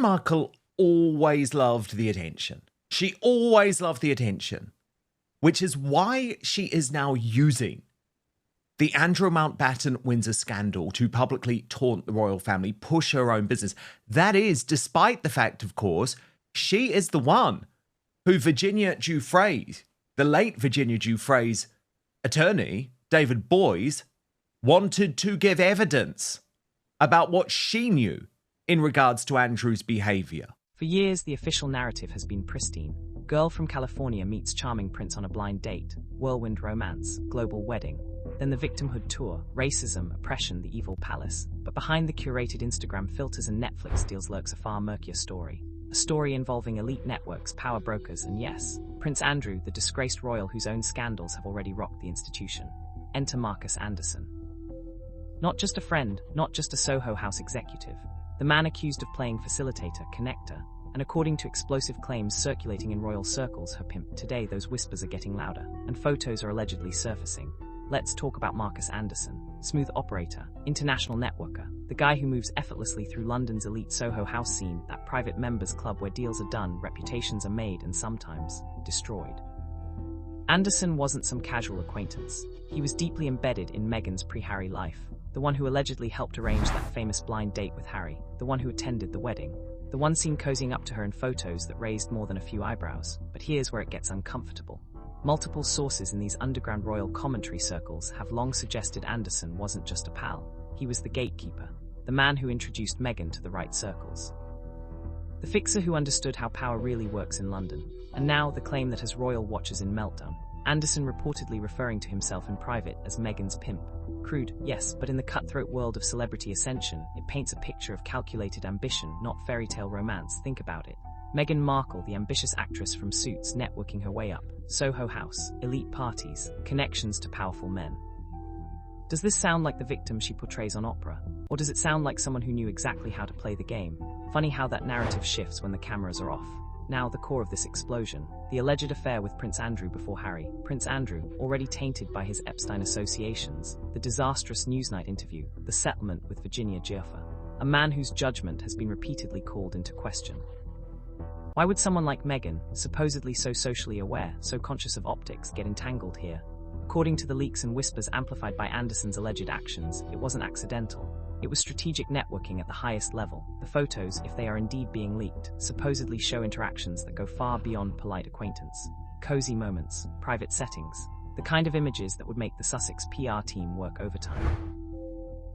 Meghan Markle always loved the attention. She always loved the attention, which is why she is now using the Andrew Mountbatten Windsor scandal to publicly taunt the royal family, push her own business. That is, despite the fact, of course, she is the one who Virginia Giuffre's, the late Virginia Giuffre's attorney, David Boies, wanted to give evidence about what she knew in regards to Andrew's behaviour. For years, the official narrative has been pristine. Girl from California meets charming prince on a blind date, whirlwind romance, global wedding. Then the victimhood tour, racism, oppression, the evil palace. But behind the curated Instagram filters and Netflix deals lurks a far murkier story. A story involving elite networks, power brokers, and yes, Prince Andrew, the disgraced royal whose own scandals have already rocked the institution. Enter Markus Anderson. Not just a friend, not just a Soho House executive. The man accused of playing facilitator, connector, and according to explosive claims circulating in royal circles, her pimp. Today those whispers are getting louder, and photos are allegedly surfacing. Let's talk about Markus Anderson, smooth operator, international networker, the guy who moves effortlessly through London's elite Soho House scene, that private members club where deals are done, reputations are made, and sometimes destroyed. Anderson wasn't some casual acquaintance. He was deeply embedded in Meghan's pre-Harry life, the one who allegedly helped arrange that famous blind date with Harry, the one who attended the wedding, the one seen cozying up to her in photos that raised more than a few eyebrows. But here's where it gets uncomfortable. Multiple sources in these underground royal commentary circles have long suggested Anderson wasn't just a pal. He was the gatekeeper, the man who introduced Meghan to the right circles. The fixer who understood how power really works in London. And now the claim that has royal watchers in meltdown. Anderson reportedly referring to himself in private as Meghan's pimp. Crude, yes, but in the cutthroat world of celebrity ascension, it paints a picture of calculated ambition, not fairy tale romance. Think about it. Meghan Markle, the ambitious actress from Suits, networking her way up. Soho House, elite parties, connections to powerful men. Does this sound like the victim she portrays on opera? Or does it sound like someone who knew exactly how to play the game? Funny how that narrative shifts when the cameras are off. Now the core of this explosion, the alleged affair with Prince Andrew before Harry. Prince Andrew, already tainted by his Epstein associations, the disastrous Newsnight interview, the settlement with Virginia Giuffre, a man whose judgment has been repeatedly called into question. Why would someone like Meghan, supposedly so socially aware, so conscious of optics, get entangled here? According to the leaks and whispers amplified by Anderson's alleged actions, it wasn't accidental. It was strategic networking at the highest level. The photos, if they are indeed being leaked, supposedly show interactions that go far beyond polite acquaintance. Cozy moments, private settings, the kind of images that would make the Sussex PR team work overtime.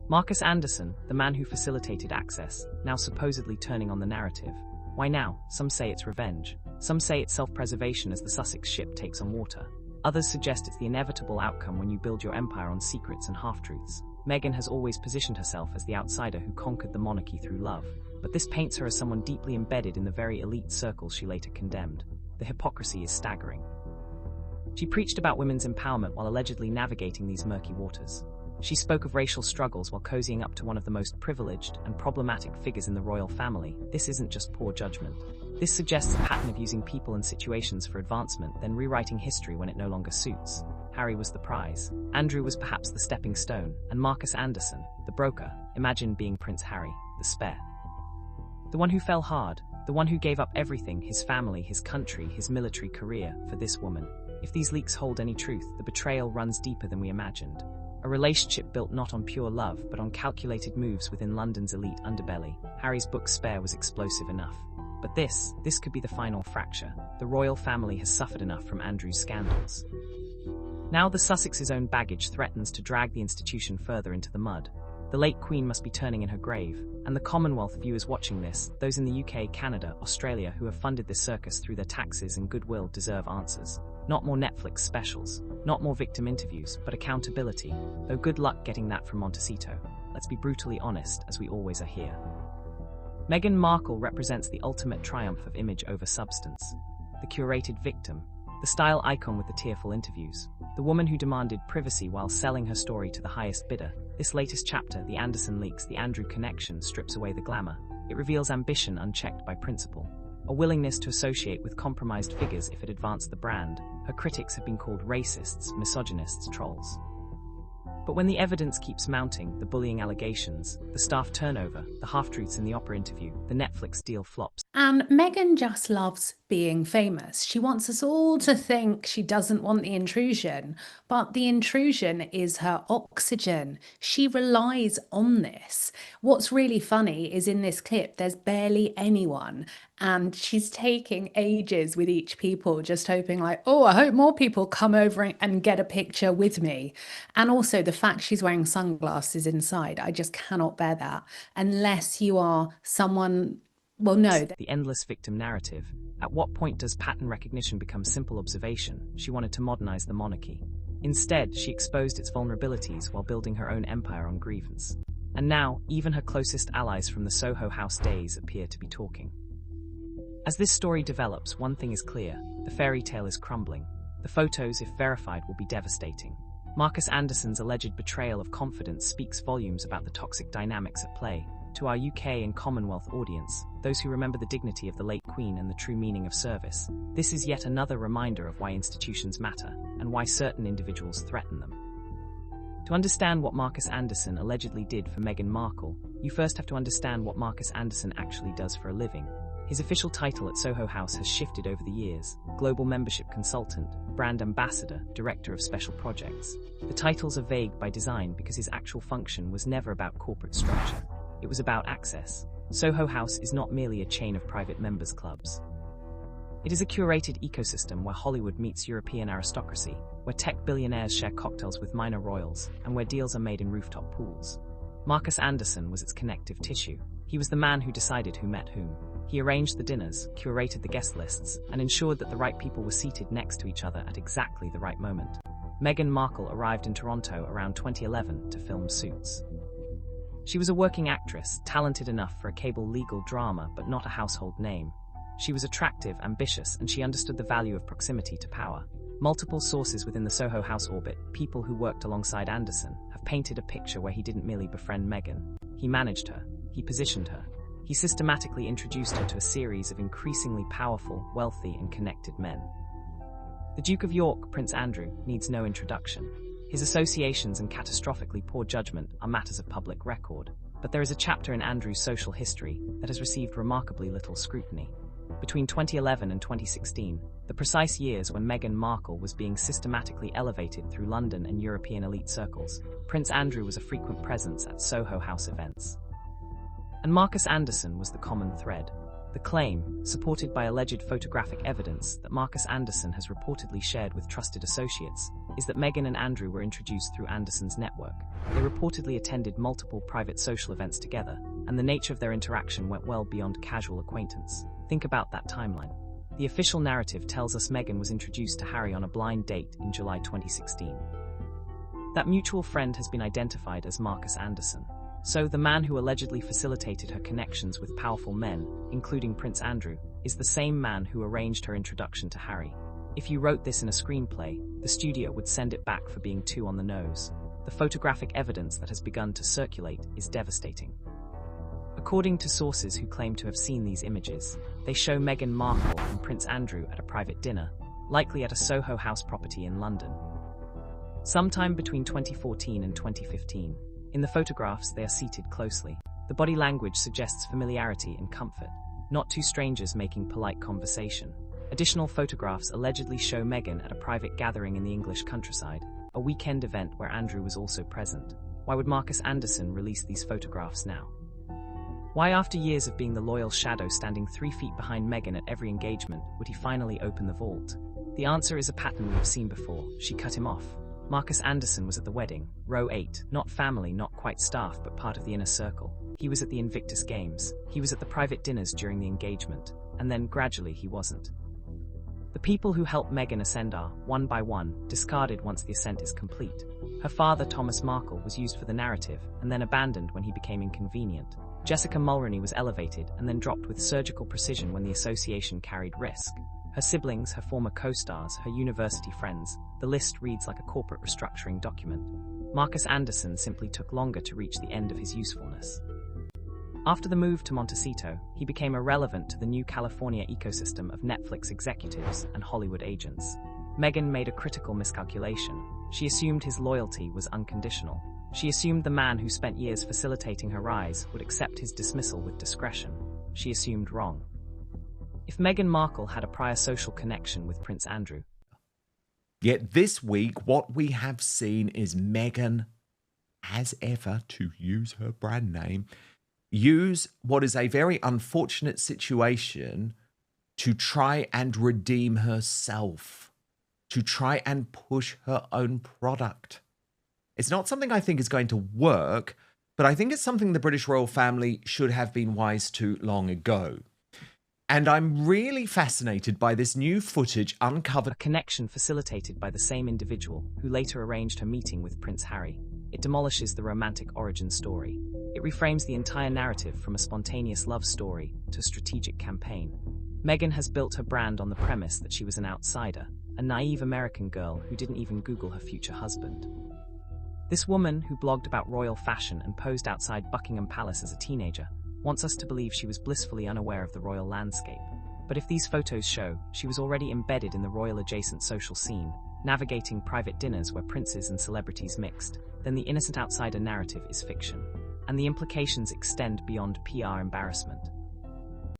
Markus Anderson, the man who facilitated access, now supposedly turning on the narrative. Why now? Some say it's revenge. Some say it's self-preservation as the Sussex ship takes on water. Others suggest it's the inevitable outcome when you build your empire on secrets and half-truths. Meghan has always positioned herself as the outsider who conquered the monarchy through love. But this paints her as someone deeply embedded in the very elite circles she later condemned. The hypocrisy is staggering. She preached about women's empowerment while allegedly navigating these murky waters. She spoke of racial struggles while cozying up to one of the most privileged and problematic figures in the royal family. This isn't just poor judgment. This suggests a pattern of using people and situations for advancement, then rewriting history when it no longer suits. Harry was the prize. Andrew was perhaps the stepping stone, and Markus Anderson, the broker. Imagine being Prince Harry, the spare. The one who fell hard, the one who gave up everything, his family, his country, his military career, for this woman. If these leaks hold any truth, the betrayal runs deeper than we imagined. A relationship built not on pure love, but on calculated moves within London's elite underbelly. Harry's book Spare was explosive enough. But this could be the final fracture. The royal family has suffered enough from Andrew's scandals. Now the Sussex's own baggage threatens to drag the institution further into the mud. The late Queen must be turning in her grave, and the Commonwealth viewers watching this, those in the UK, Canada, Australia who have funded this circus through their taxes and goodwill, deserve answers. Not more Netflix specials, not more victim interviews, but accountability. Though good luck getting that from Montecito. Let's be brutally honest, as we always are here. Meghan Markle represents the ultimate triumph of image over substance. The curated victim, the style icon with the tearful interviews, the woman who demanded privacy while selling her story to the highest bidder. This latest chapter, the Anderson leaks, the Andrew connection, strips away the glamour. It reveals ambition unchecked by principle, a willingness to associate with compromised figures if it advanced the brand. Her critics have been called racists, misogynists, trolls. But when the evidence keeps mounting, the bullying allegations, the staff turnover, the half-truths in the Oprah interview, the Netflix deal flops. And Meghan just loves being famous. She wants us all to think she doesn't want the intrusion, but the intrusion is her oxygen. She relies on this. What's really funny is in this clip, there's barely anyone, and she's taking ages with each people, just hoping like, oh, I hope more people come over and get a picture with me. And also the fact she's wearing sunglasses inside, I just cannot bear that. Unless you are someone, well, no. The endless victim narrative. At what point does pattern recognition become simple observation? She wanted to modernize the monarchy. Instead, she exposed its vulnerabilities while building her own empire on grievance. And now, even her closest allies from the Soho House days appear to be talking. As this story develops, one thing is clear: the fairy tale is crumbling. The photos, if verified, will be devastating. Markus Anderson's alleged betrayal of confidence speaks volumes about the toxic dynamics at play. To our UK and Commonwealth audience, those who remember the dignity of the late Queen and the true meaning of service, this is yet another reminder of why institutions matter and why certain individuals threaten them. To understand what Markus Anderson allegedly did for Meghan Markle, you first have to understand what Markus Anderson actually does for a living. His official title at Soho House has shifted over the years: Global Membership Consultant, Brand Ambassador, Director of Special Projects. The titles are vague by design because his actual function was never about corporate structure. It was about access. Soho House is not merely a chain of private members' clubs. It is a curated ecosystem where Hollywood meets European aristocracy, where tech billionaires share cocktails with minor royals, and where deals are made in rooftop pools. Markus Anderson was its connective tissue. He was the man who decided who met whom. He arranged the dinners, curated the guest lists, and ensured that the right people were seated next to each other at exactly the right moment. Meghan Markle arrived in Toronto around 2011 to film Suits. She was a working actress, talented enough for a cable legal drama, but not a household name. She was attractive, ambitious, and she understood the value of proximity to power. Multiple sources within the Soho House orbit, people who worked alongside Anderson, have painted a picture where he didn't merely befriend Meghan. He managed her. He positioned her. He systematically introduced her to a series of increasingly powerful, wealthy, and connected men. The Duke of York, Prince Andrew, needs no introduction. His associations and catastrophically poor judgment are matters of public record, but there is a chapter in Andrew's social history that has received remarkably little scrutiny. Between 2011 and 2016, the precise years when Meghan Markle was being systematically elevated through London and European elite circles, Prince Andrew was a frequent presence at Soho House events. And Markus Anderson was the common thread. The claim, supported by alleged photographic evidence that Markus Anderson has reportedly shared with trusted associates, is that Meghan and Andrew were introduced through Anderson's network. They reportedly attended multiple private social events together, and the nature of their interaction went well beyond casual acquaintance. Think about that timeline. The official narrative tells us Meghan was introduced to Harry on a blind date in July 2016. That mutual friend has been identified as Markus Anderson. So, the man who allegedly facilitated her connections with powerful men, including Prince Andrew, is the same man who arranged her introduction to Harry. If you wrote this in a screenplay, the studio would send it back for being too on the nose. The photographic evidence that has begun to circulate is devastating. According to sources who claim to have seen these images, they show Meghan Markle and Prince Andrew at a private dinner, likely at a Soho House property in London. Sometime between 2014 and 2015. In the photographs, they are seated closely. The body language suggests familiarity and comfort, not two strangers making polite conversation. Additional photographs allegedly show Meghan at a private gathering in the English countryside, a weekend event where Andrew was also present. Why would Markus Anderson release these photographs now? Why, after years of being the loyal shadow standing 3 feet behind Meghan at every engagement, would he finally open the vault? The answer is a pattern we've seen before. She cut him off. Markus Anderson was at the wedding, row 8, not family, not quite staff, but part of the inner circle. He was at the Invictus Games. He was at the private dinners during the engagement. And then, gradually, he wasn't. The people who helped Meghan ascend are, one by one, discarded once the ascent is complete. Her father, Thomas Markle, was used for the narrative, and then abandoned when he became inconvenient. Jessica Mulroney was elevated and then dropped with surgical precision when the association carried risk. Her siblings, her former co-stars, her university friends, the list reads like a corporate restructuring document. Markus Anderson simply took longer to reach the end of his usefulness. After the move to Montecito, he became irrelevant to the new California ecosystem of Netflix executives and Hollywood agents. Meghan made a critical miscalculation. She assumed his loyalty was unconditional. She assumed the man who spent years facilitating her rise would accept his dismissal with discretion. She assumed wrong. If Meghan Markle had a prior social connection with Prince Andrew. Yet this week, what we have seen is Meghan, as ever, to use her brand name, use what is a very unfortunate situation to try and redeem herself, to try and push her own product. It's not something I think is going to work, but I think it's something the British royal family should have been wise to long ago. And I'm really fascinated by this new footage uncovered. A connection facilitated by the same individual who later arranged her meeting with Prince Harry. It demolishes the romantic origin story. It reframes the entire narrative from a spontaneous love story to a strategic campaign. Meghan has built her brand on the premise that she was an outsider, a naive American girl who didn't even Google her future husband. This woman, who blogged about royal fashion and posed outside Buckingham Palace as a teenager, wants us to believe she was blissfully unaware of the royal landscape. But if these photos show, she was already embedded in the royal-adjacent social scene, navigating private dinners where princes and celebrities mixed, then the innocent outsider narrative is fiction. And the implications extend beyond PR embarrassment.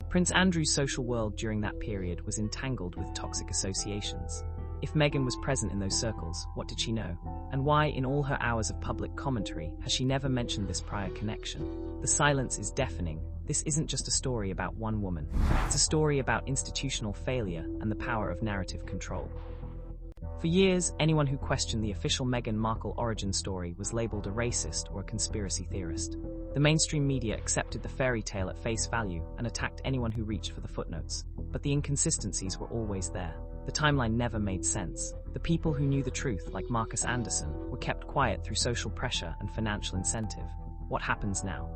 Prince Andrew's social world during that period was entangled with toxic associations. If Meghan was present in those circles, what did she know? And why, in all her hours of public commentary, has she never mentioned this prior connection? The silence is deafening. This isn't just a story about one woman. It's a story about institutional failure and the power of narrative control. For years, anyone who questioned the official Meghan Markle origin story was labeled a racist or a conspiracy theorist. The mainstream media accepted the fairy tale at face value and attacked anyone who reached for the footnotes. But the inconsistencies were always there. The timeline never made sense. The people who knew the truth, like Markus Anderson, were kept quiet through social pressure and financial incentive. What happens now?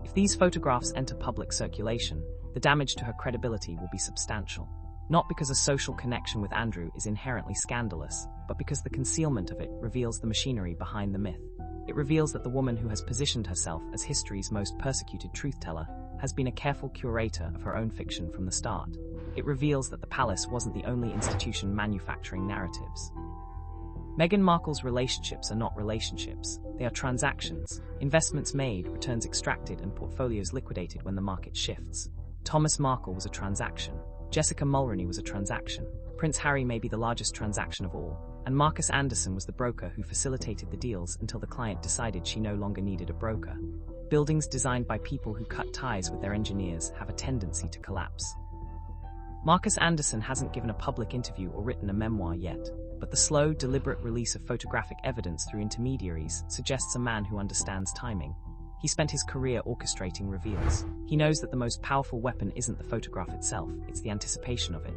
If these photographs enter public circulation, the damage to her credibility will be substantial. Not because a social connection with Andrew is inherently scandalous, but because the concealment of it reveals the machinery behind the myth. It reveals that the woman who has positioned herself as history's most persecuted truth-teller has been a careful curator of her own fiction from the start. It reveals that the palace wasn't the only institution manufacturing narratives. Meghan Markle's relationships are not relationships. They are transactions. Investments made, returns extracted, and portfolios liquidated when the market shifts. Thomas Markle was a transaction. Jessica Mulroney was a transaction. Prince Harry may be the largest transaction of all. And Markus Anderson was the broker who facilitated the deals until the client decided she no longer needed a broker. Buildings designed by people who cut ties with their engineers have a tendency to collapse. Markus Anderson hasn't given a public interview or written a memoir yet, but the slow, deliberate release of photographic evidence through intermediaries suggests a man who understands timing. He spent his career orchestrating reveals. He knows that the most powerful weapon isn't the photograph itself, it's the anticipation of it.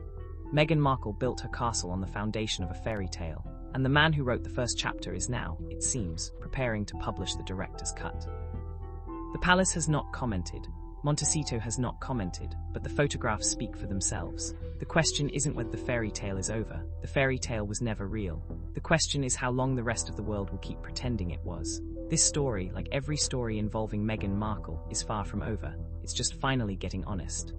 Meghan Markle built her castle on the foundation of a fairy tale, and the man who wrote the first chapter is now, it seems, preparing to publish the director's cut. The palace has not commented. Montecito has not commented, but the photographs speak for themselves. The question isn't whether the fairy tale is over. The fairy tale was never real. The question is how long the rest of the world will keep pretending it was. This story, like every story involving Meghan Markle, is far from over. It's just finally getting honest.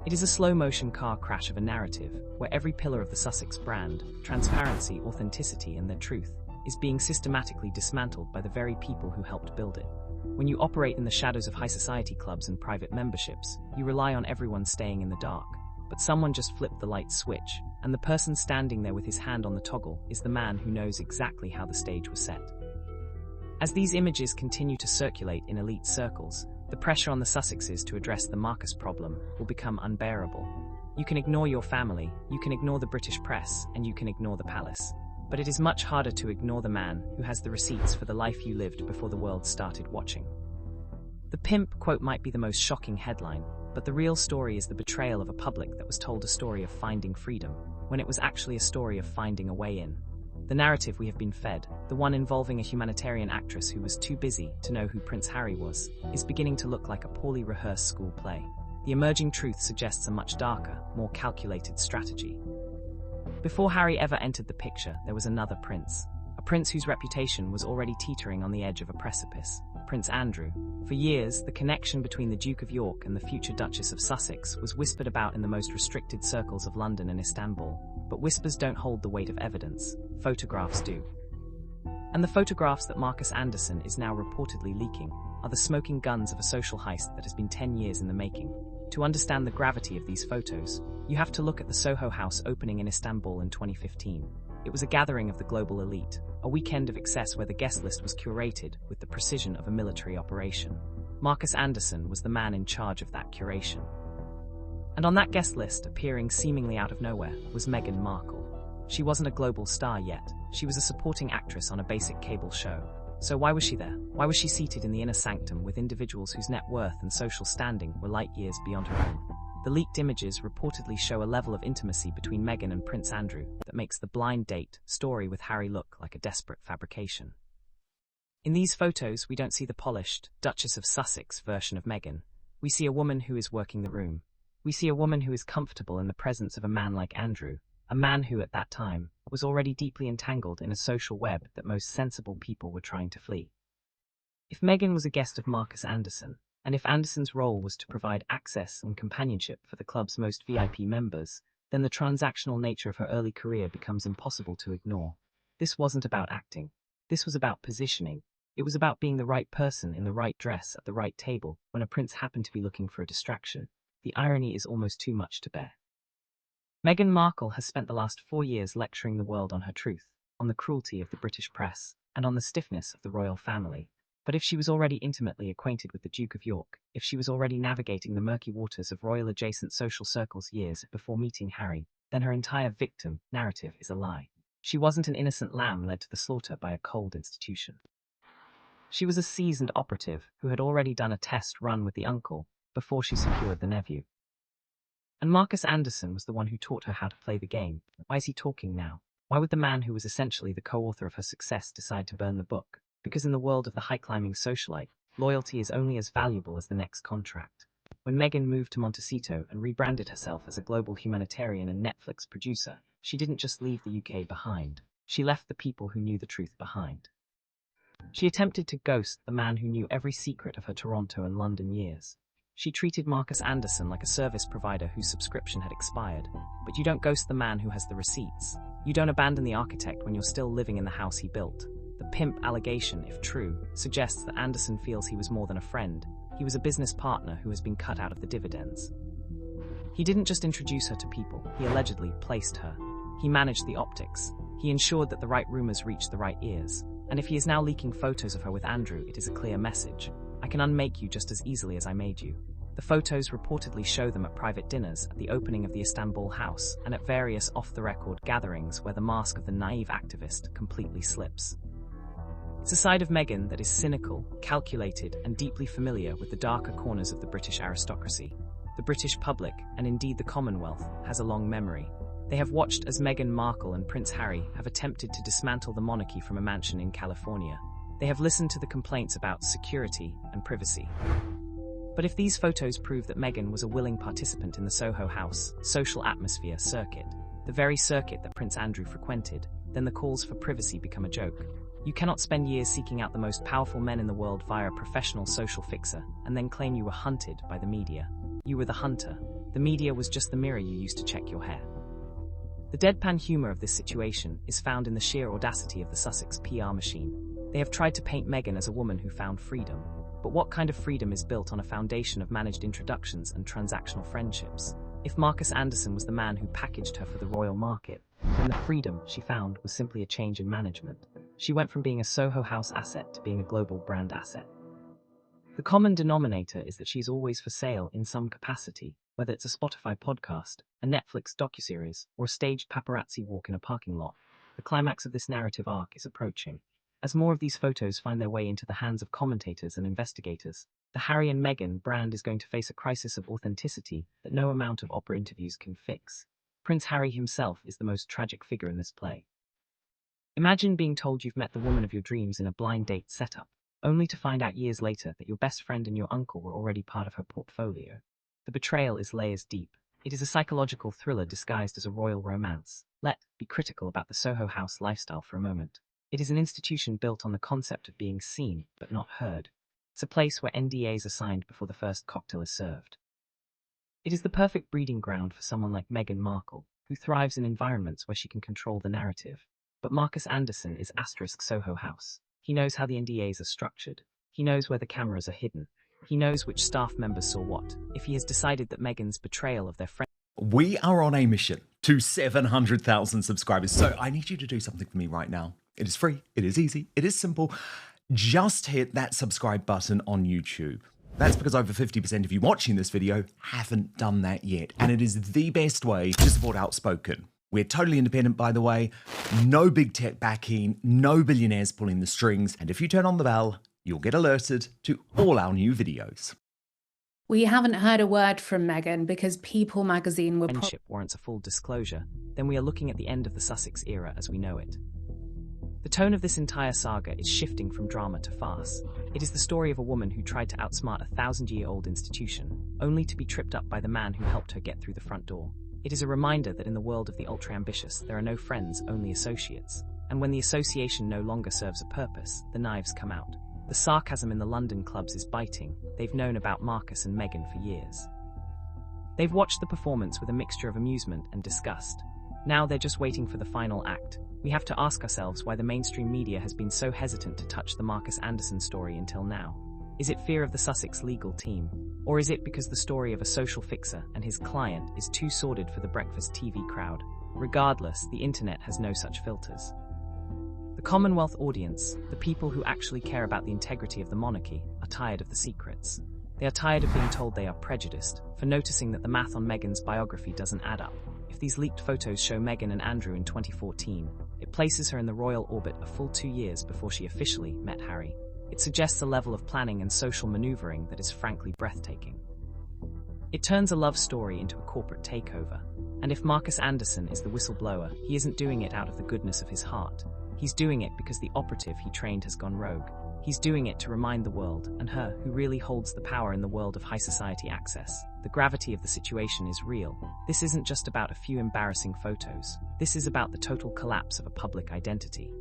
It is a slow-motion car crash of a narrative, where every pillar of the Sussex brand, transparency, authenticity, and their truth, is being systematically dismantled by the very people who helped build it. When you operate in the shadows of high society clubs and private memberships, you rely on everyone staying in the dark. But someone just flipped the light switch, and the person standing there with his hand on the toggle is the man who knows exactly how the stage was set. As these images continue to circulate in elite circles, the pressure on the Sussexes to address the Marcus problem will become unbearable. You can ignore your family, you can ignore the British press, and you can ignore the palace. But it is much harder to ignore the man who has the receipts for the life you lived before the world started watching. The pimp quote might be the most shocking headline, but the real story is the betrayal of a public that was told a story of finding freedom, when it was actually a story of finding a way in. The narrative we have been fed, the one involving a humanitarian actress who was too busy to know who Prince Harry was, is beginning to look like a poorly rehearsed school play. The emerging truth suggests a much darker, more calculated strategy. Before Harry ever entered the picture, there was another prince, a prince whose reputation was already teetering on the edge of a precipice, Prince Andrew. For years, the connection between the Duke of York and the future Duchess of Sussex was whispered about in the most restricted circles of London and Istanbul. But whispers don't hold the weight of evidence. Photographs do. And the photographs that Markus Anderson is now reportedly leaking are the smoking guns of a social heist that has been 10 years in the making. To understand the gravity of these photos, you have to look at the Soho House opening in Istanbul in 2015. It was a gathering of the global elite, a weekend of excess where the guest list was curated with the precision of a military operation. Markus Anderson was the man in charge of that curation. And on that guest list, appearing seemingly out of nowhere, was Meghan Markle. She wasn't a global star yet. She was a supporting actress on a basic cable show. So why was she there? Why was she seated in the inner sanctum with individuals whose net worth and social standing were light years beyond her own? The leaked images reportedly show a level of intimacy between Meghan and Prince Andrew that makes the blind date story with Harry look like a desperate fabrication. In these photos, we don't see the polished Duchess of Sussex version of Meghan. We see a woman who is working the room. We see a woman who is comfortable in the presence of a man like Andrew, a man who, at that time, was already deeply entangled in a social web that most sensible people were trying to flee. If Meghan was a guest of Markus Anderson, and if Anderson's role was to provide access and companionship for the club's most VIP members, then the transactional nature of her early career becomes impossible to ignore. This wasn't about acting. This was about positioning. It was about being the right person in the right dress at the right table when a prince happened to be looking for a distraction. The irony is almost too much to bear. Meghan Markle has spent the last 4 years lecturing the world on her truth, on the cruelty of the British press, and on the stiffness of the royal family. But if she was already intimately acquainted with the Duke of York, if she was already navigating the murky waters of royal-adjacent social circles years before meeting Harry, then her entire victim narrative is a lie. She wasn't an innocent lamb led to the slaughter by a cold institution. She was a seasoned operative who had already done a test run with the uncle before she secured the nephew. And Markus Anderson was the one who taught her how to play the game. Why is he talking now? Why would the man who was essentially the co-author of her success decide to burn the book? Because in the world of the high-climbing socialite, loyalty is only as valuable as the next contract. When Meghan moved to Montecito and rebranded herself as a global humanitarian and Netflix producer, she didn't just leave the UK behind. She left the people who knew the truth behind. She attempted to ghost the man who knew every secret of her Toronto and London years. She treated Markus Anderson like a service provider whose subscription had expired. But you don't ghost the man who has the receipts. You don't abandon the architect when you're still living in the house he built. The pimp allegation, if true, suggests that Anderson feels he was more than a friend. He was a business partner who has been cut out of the dividends. He didn't just introduce her to people, he allegedly placed her. He managed the optics. He ensured that the right rumors reached the right ears. And if he is now leaking photos of her with Andrew, it is a clear message. I can unmake you just as easily as I made you. The photos reportedly show them at private dinners, at the opening of the Istanbul house, and at various off-the-record gatherings where the mask of the naive activist completely slips. It's a side of Meghan that is cynical, calculated, and deeply familiar with the darker corners of the British aristocracy. The British public, and indeed the Commonwealth, has a long memory. They have watched as Meghan Markle and Prince Harry have attempted to dismantle the monarchy from a mansion in California. They have listened to the complaints about security and privacy. But if these photos prove that Meghan was a willing participant in the Soho House social atmosphere circuit, the very circuit that Prince Andrew frequented, then the calls for privacy become a joke. You cannot spend years seeking out the most powerful men in the world via a professional social fixer and then claim you were hunted by the media. You were the hunter. The media was just the mirror you used to check your hair. The deadpan humor of this situation is found in the sheer audacity of the Sussex PR machine. They have tried to paint Meghan as a woman who found freedom. But what kind of freedom is built on a foundation of managed introductions and transactional friendships? If Markus Anderson was the man who packaged her for the royal market, then the freedom she found was simply a change in management. She went from being a Soho House asset to being a global brand asset. The common denominator is that she's always for sale in some capacity, whether it's a Spotify podcast, a Netflix docuseries, or a staged paparazzi walk in a parking lot. The climax of this narrative arc is approaching. As more of these photos find their way into the hands of commentators and investigators, the Harry and Meghan brand is going to face a crisis of authenticity that no amount of opera interviews can fix. Prince Harry himself is the most tragic figure in this play. Imagine being told you've met the woman of your dreams in a blind date setup, only to find out years later that your best friend and your uncle were already part of her portfolio. The betrayal is layers deep. It is a psychological thriller disguised as a royal romance. Let's be critical about the Soho House lifestyle for a moment. It is an institution built on the concept of being seen, but not heard. It's a place where NDAs are signed before the first cocktail is served. It is the perfect breeding ground for someone like Meghan Markle, who thrives in environments where she can control the narrative. But Markus Anderson is Soho House. He knows how the NDAs are structured. He knows where the cameras are hidden. He knows which staff members saw what. If he has decided that Meghan's betrayal of their friend... We are on a mission to 700,000 subscribers, so I need you to do something for me right now. It is free, it is easy, it is simple. Just hit that subscribe button on YouTube. That's because over 50% of you watching this video haven't done that yet, and it is the best way to support Outspoken. We're totally independent, by the way, no big tech backing, no billionaires pulling the strings, and if you turn on the bell, you'll get alerted to all our new videos. We haven't heard a word from Meghan because People magazine were... friendship warrants a full disclosure, then we are looking at the end of the Sussex era as we know it. The tone of this entire saga is shifting from drama to farce. It is the story of a woman who tried to outsmart a 1,000-year-old institution, only to be tripped up by the man who helped her get through the front door. It is a reminder that in the world of the ultra-ambitious, there are no friends, only associates. And when the association no longer serves a purpose, the knives come out. The sarcasm in the London clubs is biting. They've known about Markus and Meghan for years. They've watched the performance with a mixture of amusement and disgust. Now they're just waiting for the final act. We have to ask ourselves why the mainstream media has been so hesitant to touch the Markus Anderson story until now. Is it fear of the Sussex legal team? Or is it because the story of a social fixer and his client is too sordid for the breakfast TV crowd? Regardless, the internet has no such filters. The Commonwealth audience, the people who actually care about the integrity of the monarchy, are tired of the secrets. They are tired of being told they are prejudiced, for noticing that the math on Meghan's biography doesn't add up. If these leaked photos show Meghan and Andrew in 2014, it places her in the royal orbit a full 2 years before she officially met Harry. It suggests a level of planning and social maneuvering that is frankly breathtaking. It turns a love story into a corporate takeover. And if Markus Anderson is the whistleblower, he isn't doing it out of the goodness of his heart. He's doing it because the operative he trained has gone rogue. He's doing it to remind the world, and her, who really holds the power in the world of high society access. The gravity of the situation is real. This isn't just about a few embarrassing photos. This is about the total collapse of a public identity.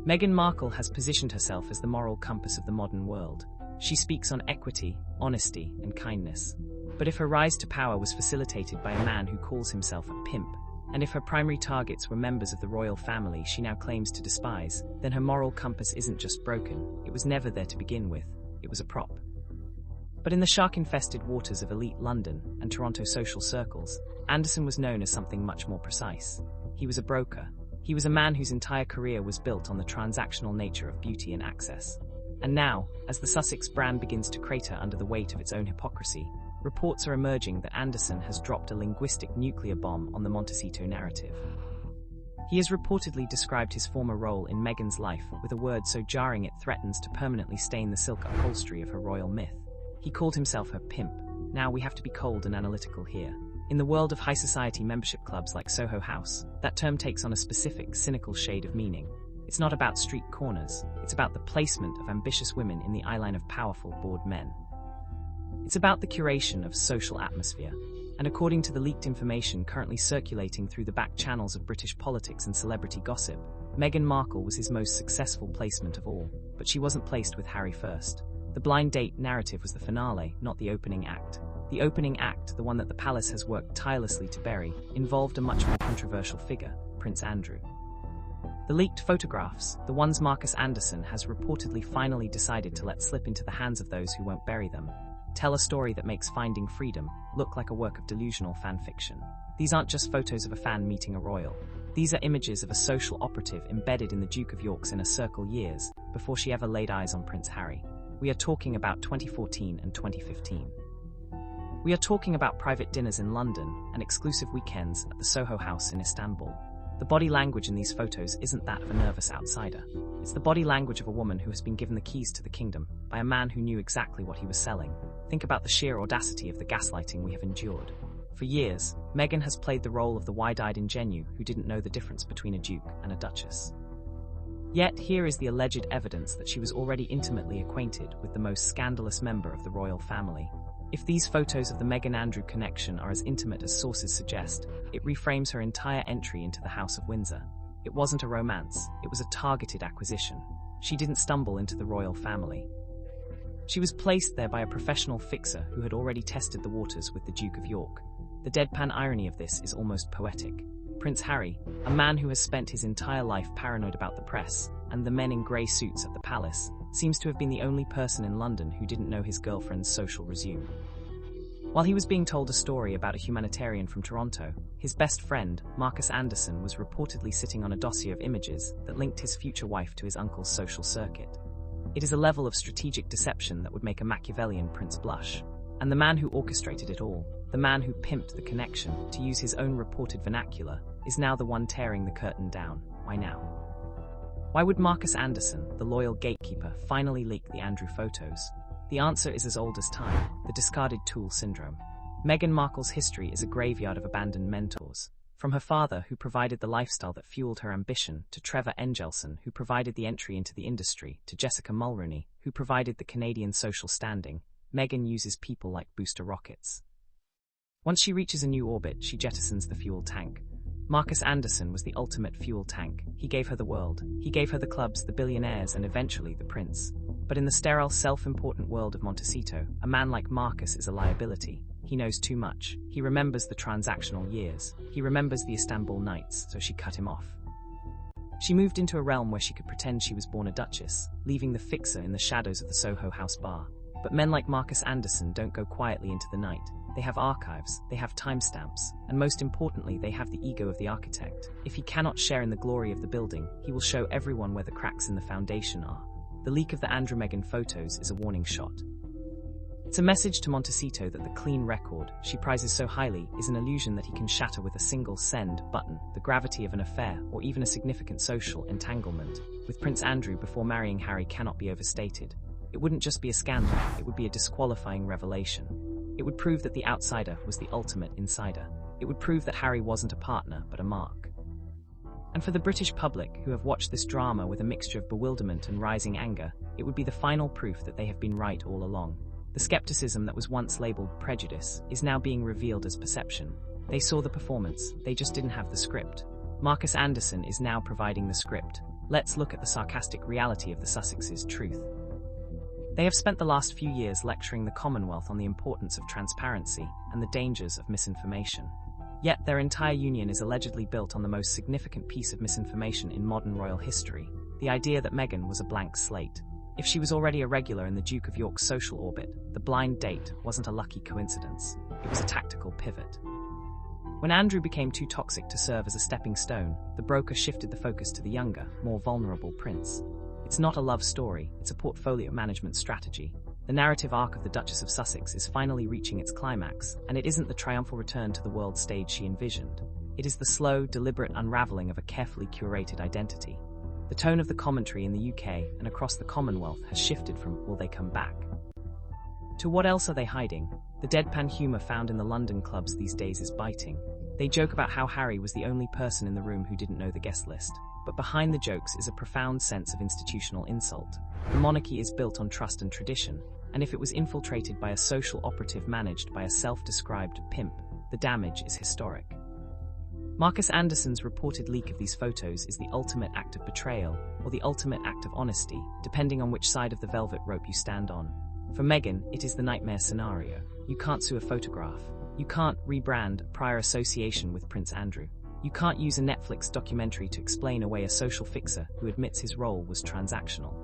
Meghan Markle has positioned herself as the moral compass of the modern world. She speaks on equity, honesty, and kindness. But if her rise to power was facilitated by a man who calls himself a pimp, and if her primary targets were members of the royal family she now claims to despise, then her moral compass isn't just broken, it was never there to begin with, it was a prop. But in the shark-infested waters of elite London and Toronto social circles, Anderson was known as something much more precise. He was a broker. He was a man whose entire career was built on the transactional nature of beauty and access. And now, as the Sussex brand begins to crater under the weight of its own hypocrisy, reports are emerging that Anderson has dropped a linguistic nuclear bomb on the Montecito narrative. He has reportedly described his former role in Meghan's life with a word so jarring it threatens to permanently stain the silk upholstery of her royal myth. He called himself her pimp. Now we have to be cold and analytical here. In the world of high society membership clubs like Soho House, that term takes on a specific, cynical shade of meaning. It's not about street corners, it's about the placement of ambitious women in the eyeline of powerful, bored men. It's about the curation of social atmosphere, and according to the leaked information currently circulating through the back channels of British politics and celebrity gossip, Meghan Markle was his most successful placement of all, but she wasn't placed with Harry first. The blind date narrative was the finale, not the opening act. The opening act, the one that the palace has worked tirelessly to bury, involved a much more controversial figure, Prince Andrew. The leaked photographs, the ones Markus Anderson has reportedly finally decided to let slip into the hands of those who won't bury them, tell a story that makes Finding Freedom look like a work of delusional fan fiction. These aren't just photos of a fan meeting a royal. These are images of a social operative embedded in the Duke of York's inner circle years before she ever laid eyes on Prince Harry. We are talking about 2014 and 2015. We are talking about private dinners in London and exclusive weekends at the Soho House in Istanbul. The body language in these photos isn't that of a nervous outsider. It's the body language of a woman who has been given the keys to the kingdom by a man who knew exactly what he was selling. Think about the sheer audacity of the gaslighting we have endured. For years, Meghan has played the role of the wide-eyed ingenue who didn't know the difference between a duke and a duchess. Yet here is the alleged evidence that she was already intimately acquainted with the most scandalous member of the royal family. If these photos of the Meghan-Andrew connection are as intimate as sources suggest, it reframes her entire entry into the House of Windsor. It wasn't a romance, it was a targeted acquisition. She didn't stumble into the royal family. She was placed there by a professional fixer who had already tested the waters with the Duke of York. The deadpan irony of this is almost poetic. Prince Harry, a man who has spent his entire life paranoid about the press and the men in grey suits at the palace, seems to have been the only person in London who didn't know his girlfriend's social resume. While he was being told a story about a humanitarian from Toronto, his best friend, Markus Anderson, was reportedly sitting on a dossier of images that linked his future wife to his uncle's social circuit. It is a level of strategic deception that would make a Machiavellian prince blush. And the man who orchestrated it all, the man who pimped the connection, to use his own reported vernacular, is now the one tearing the curtain down. Why now? Why would Markus Anderson, the loyal gatekeeper, finally leak the Andrew photos? The answer is as old as time: the discarded tool syndrome. Meghan Markle's history is a graveyard of abandoned mentors. From her father, who provided the lifestyle that fueled her ambition, to Trevor Engelson, who provided the entry into the industry, to Jessica Mulroney, who provided the Canadian social standing, Meghan uses people like booster rockets. Once she reaches a new orbit, she jettisons the fuel tank. Markus Anderson was the ultimate fuel tank. He gave her the world. He gave her the clubs, the billionaires, and eventually the prince. But in the sterile, self-important world of Montecito, a man like Markus is a liability. He knows too much. He remembers the transactional years. He remembers the Istanbul nights, so she cut him off. She moved into a realm where she could pretend she was born a duchess, leaving the fixer in the shadows of the Soho House bar. But men like Markus Anderson don't go quietly into the night. They have archives, they have timestamps, and most importantly, they have the ego of the architect. If he cannot share in the glory of the building, he will show everyone where the cracks in the foundation are. The leak of the Andrew Meghan photos is a warning shot. It's a message to Montecito that the clean record she prizes so highly is an illusion that he can shatter with a single send button. The gravity of an affair, or even a significant social entanglement, with Prince Andrew before marrying Harry cannot be overstated. It wouldn't just be a scandal, it would be a disqualifying revelation. It would prove that the outsider was the ultimate insider. It would prove that Harry wasn't a partner, but a mark. And for the British public, who have watched this drama with a mixture of bewilderment and rising anger, it would be the final proof that they have been right all along. The skepticism that was once labelled prejudice is now being revealed as perception. They saw the performance, they just didn't have the script. Markus Anderson is now providing the script. Let's look at the sarcastic reality of the Sussexes' truth. They have spent the last few years lecturing the Commonwealth on the importance of transparency and the dangers of misinformation. Yet their entire union is allegedly built on the most significant piece of misinformation in modern royal history, the idea that Meghan was a blank slate. If she was already a regular in the Duke of York's social orbit, the blind date wasn't a lucky coincidence. It was a tactical pivot. When Andrew became too toxic to serve as a stepping stone, the broker shifted the focus to the younger, more vulnerable prince. It's not a love story, it's a portfolio management strategy. The narrative arc of the Duchess of Sussex is finally reaching its climax, and it isn't the triumphal return to the world stage she envisioned. It is the slow, deliberate unraveling of a carefully curated identity. The tone of the commentary in the UK and across the Commonwealth has shifted from "will they come back?" to "what else are they hiding?" The deadpan humour found in the London clubs these days is biting. They joke about how Harry was the only person in the room who didn't know the guest list. But behind the jokes is a profound sense of institutional insult. The monarchy is built on trust and tradition, and if it was infiltrated by a social operative managed by a self-described pimp, the damage is historic. Markus Anderson's reported leak of these photos is the ultimate act of betrayal, or the ultimate act of honesty, depending on which side of the velvet rope you stand on. For Meghan, it is the nightmare scenario. You can't sue a photograph. You can't rebrand a prior association with Prince Andrew. You can't use a Netflix documentary to explain away a social fixer who admits his role was transactional.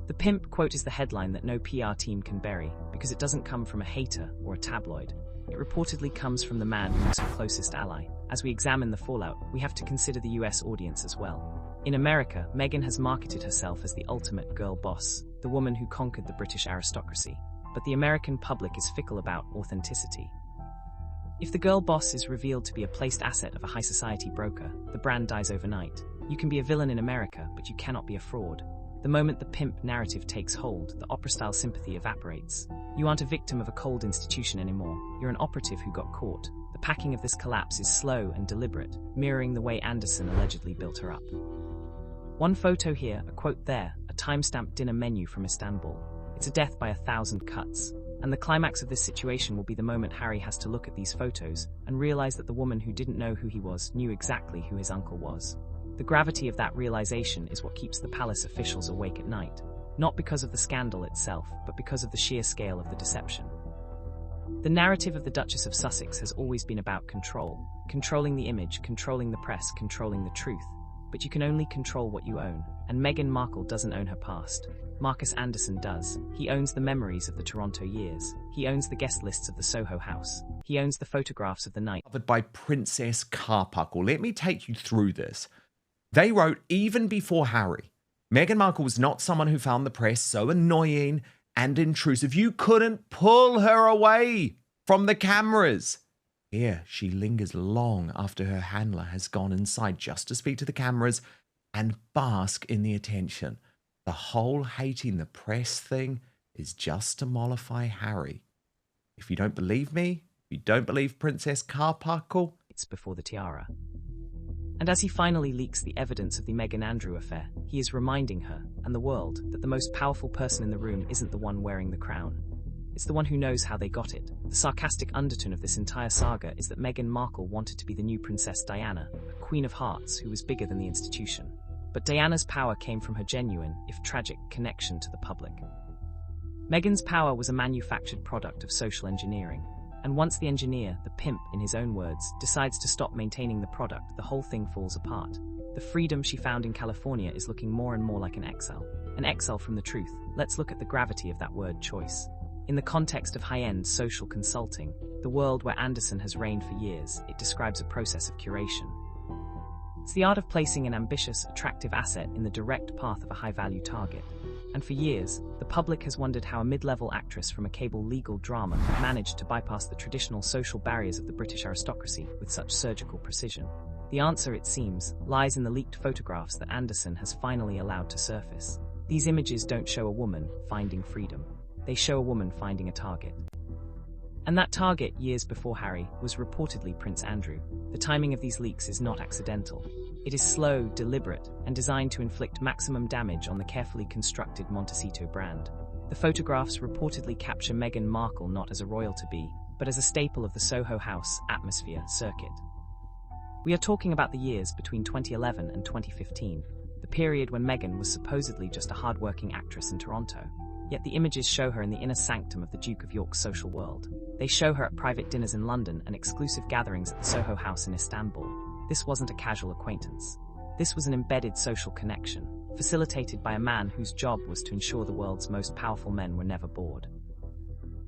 The pimp quote is the headline that no PR team can bury, because it doesn't come from a hater or a tabloid. It reportedly comes from the man who was her closest ally. As we examine the fallout, we have to consider the US audience as well. In America, Meghan has marketed herself as the ultimate girl boss, the woman who conquered the British aristocracy. But the American public is fickle about authenticity. If the girl boss is revealed to be a placed asset of a high society broker, the brand dies overnight. You can be a villain in America, but you cannot be a fraud. The moment the pimp narrative takes hold, the opera-style sympathy evaporates. You aren't a victim of a cold institution anymore. You're an operative who got caught. The packing of this collapse is slow and deliberate, mirroring the way Anderson allegedly built her up. One photo here, a quote there, a time-stamped dinner menu from Istanbul. It's a death by 1,000 cuts. And the climax of this situation will be the moment Harry has to look at these photos and realize that the woman who didn't know who he was knew exactly who his uncle was. The gravity of that realization is what keeps the palace officials awake at night, not because of the scandal itself, but because of the sheer scale of the deception. The narrative of the Duchess of Sussex has always been about control, controlling the image, controlling the press, controlling the truth. But you can only control what you own, and Meghan Markle doesn't own her past. Markus Anderson does. He owns the memories of the Toronto years. He owns the guest lists of the Soho House. He owns the photographs of the night. Covered by Princess Carpuckle. Let me take you through this. They wrote even before Harry. Meghan Markle was not someone who found the press so annoying and intrusive. You couldn't pull her away from the cameras. Here, she lingers long after her handler has gone inside just to speak to the cameras and bask in the attention. The whole hating the press thing is just to mollify Harry. If you don't believe me, if you don't believe Princess Carpuckle, It's before the tiara. And as he finally leaks the evidence of the Meghan-Andrew affair, he is reminding her, and the world, that the most powerful person in the room isn't the one wearing the crown. It's the one who knows how they got it. The sarcastic undertone of this entire saga is that Meghan Markle wanted to be the new Princess Diana, a Queen of Hearts who was bigger than the institution. But Diana's power came from her genuine, if tragic, connection to the public. Meghan's power was a manufactured product of social engineering. And once the engineer, the pimp in his own words, decides to stop maintaining the product, the whole thing falls apart. The freedom she found in California is looking more and more like an exile from the truth. Let's look at the gravity of that word choice. In the context of high-end social consulting, the world where Anderson has reigned for years, it describes a process of curation. It's the art of placing an ambitious, attractive asset in the direct path of a high-value target. And for years, the public has wondered how a mid-level actress from a cable legal drama managed to bypass the traditional social barriers of the British aristocracy with such surgical precision. The answer, it seems, lies in the leaked photographs that Anderson has finally allowed to surface. These images don't show a woman finding freedom. They show a woman finding a target. And that target, years before Harry, was reportedly Prince Andrew. The timing of these leaks is not accidental. It is slow, deliberate, and designed to inflict maximum damage on the carefully constructed Montecito brand. The photographs reportedly capture Meghan Markle not as a royal-to-be, but as a staple of the Soho House atmosphere circuit. We are talking about the years between 2011 and 2015, the period when Meghan was supposedly just a hard-working actress in Toronto. Yet the images show her in the inner sanctum of the Duke of York's social world. They show her at private dinners in London and exclusive gatherings at the Soho House in Istanbul. This wasn't a casual acquaintance. This was an embedded social connection, facilitated by a man whose job was to ensure the world's most powerful men were never bored.